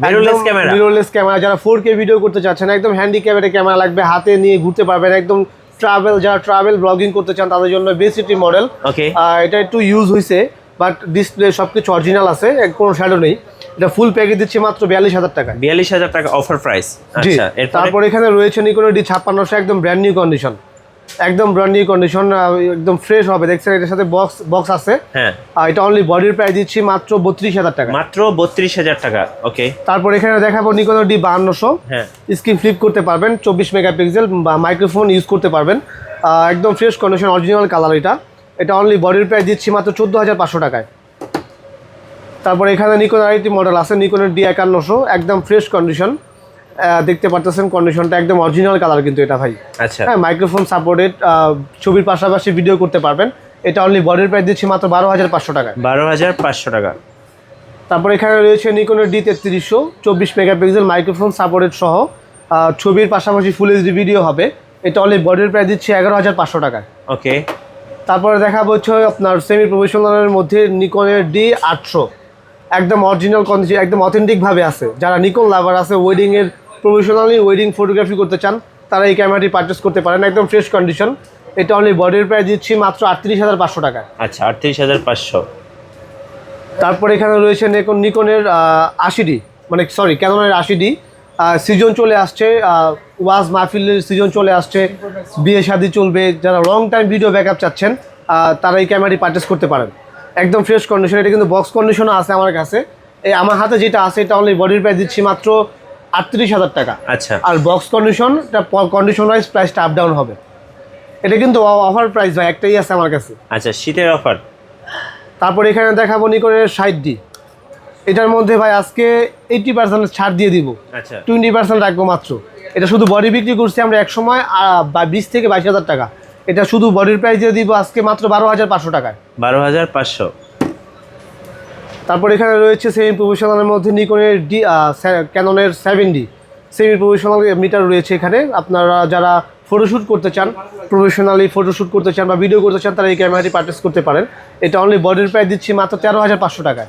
Mirrorless camera, mirrorless camera, যারা 4K video করতে চাচ্ছেন, একদম হ্যান্ডি ক্যামেরা লাগবে, হাতে নিয়ে ঘুরতে পারবেন, একদম যারা ট্রাভেল ব্লগিং করতে চান তাদের জন্য বেসিটি মডেল। ওকে, এটা একটু ইউজ হয়েছে, বাট ডিসপ্লে সবকিছু অরিজিনাল আছে, কোনো শ্যাডো নেই। এটা ফুল প্যাকেজ দিচ্ছি মাত্র 42,000 টাকা। 42,000 টাকা অফার প্রাইস। আচ্ছা, তারপর এখানে রয়েছে নিকনের D5600, একদম ব্র্যান্ড নিউ কন্ডিশন, একদম ব্র্যান্ড নিউ কন্ডিশন, একদম ফ্রেশ হবে। দেখছেন এটার সাথে বক্স আছে। হ্যাঁ, এটা অনলি বডির প্রাইস দিচ্ছি মাত্র 32,000 টাকা। মাত্র 32,000 টাকা। ওকে, তারপর এখানে দেখাবো নিকনের D5200। হ্যাঁ, স্ক্রিন ফ্লিপ করতে পারবেন, 24 মেগাপিক্সেল বা মাইক্রোফোন ইউজ করতে পারবেন, একদম ফ্রেশ কন্ডিশন, অরিজিনাল কালার। এটা অনলি বডির প্রাইস দিচ্ছি মাত্র 14,500 টাকায়। তারপর এখানে নিকন আরেকটি মডেল আছে, নিকনের D5100, একদম ফ্রেশ কন্ডিশন, দেখতে পারতেছেন কন্ডিশনটা একদম অরিজিনাল কালার কিন্তু এটা ভাই। আচ্ছা, হ্যাঁ, মাইক্রোফোন সাপোর্টেড, ছবির পাশাপাশি ভিডিও করতে পারবেন। এটা অনলি বডির প্রাইস দিচ্ছি মাত্র 12,500 টাকা। 12,500 টাকা। তারপর এখানে রয়েছে নিকনের D3300, 24 মেগাপিক্সেল মাইক্রোফোন সাপোর্টেড সহ, ছবির পাশাপাশি ফুল এইচডি ভিডিও হবে। এটা অনলি বডির প্রাইস দিচ্ছি 11,500 টাকায়। ওকে, তারপরে দেখাবো হচ্ছে আপনার সেমি প্রফেশনালের মধ্যে নিকনের D800, একদম অরিজিনাল কন্ডিশন, একদম অথেন্টিকভাবে আছে। যারা নিকন লাভার আছে, ওয়েডিংয়ের প্রফেশনালি ওয়েডিং ফটোগ্রাফি করতে চান, তারা এই ক্যামেরাটি পারচেস করতে পারেন, একদম ফ্রেশ কন্ডিশন। এটা অনলি বডির প্রাইস দিচ্ছি মাত্র 38,500 টাকায়। আচ্ছা, 38,500। তারপর এখানে রয়েছে নিকনের 80D, মানে সরি ক্যাননের 80D। সিজন চলে আসছে, ওয়াজ মাহফিলের সিজন চলে আসছে, বিয়ে শাদী চলবে, যারা লং টাইম ভিডিও ব্যাকআপ চাচ্ছেন তারা এই ক্যামেরাটি পারচেস করতে পারেন, একদম ফ্রেশ কন্ডিশন। এটা কিন্তু বক্স কন্ডিশনও আছে আমার কাছে। আমার হাতে যেটা আছে এটা অনলি বডির প্রাইস দিচ্ছি মাত্র 38,000 টাকা। আচ্ছা, আর বক্স কন্ডিশন ওয়াইজ প্রাইসটা আপ ডাউন হবে। এটা কিন্তু অফার প্রাইস ভাই, একটাই আছে আমার কাছে। আচ্ছা, শীতের অফার। তারপর এখানে দেখাবো নিকনের 60D। এটার মধ্যে ভাই আজকে 80% ছাড় দিয়ে দিব, আচ্ছা, 20% রাখবো মাত্র। এটা শুধু বডি বিক্রি করছি আমরা এক সময় 20 থেকে 22,000 টাকা। এটা শুধু বডির প্রাইস দিয়ে দিব আজকে মাত্র 12,500 টাকায়। 12,500। তারপর এখানে রয়েছে সেমি প্রফেশনালের মধ্যে নিকনের ক্যাননের 7D সেমি প্রফেশনাল মিটার রয়েছে এখানে। আপনারা যারা ফটোশ্যুট করতে চান, প্রফেশনালি ফটোশ্যুট করতে চান বা ভিডিও করতে চান, তারা এই ক্যামেরাটি পারচেস করতে পারেন। এটা অনলি বডির প্রাইস দিচ্ছি মাত্র 13,500 টাকায়।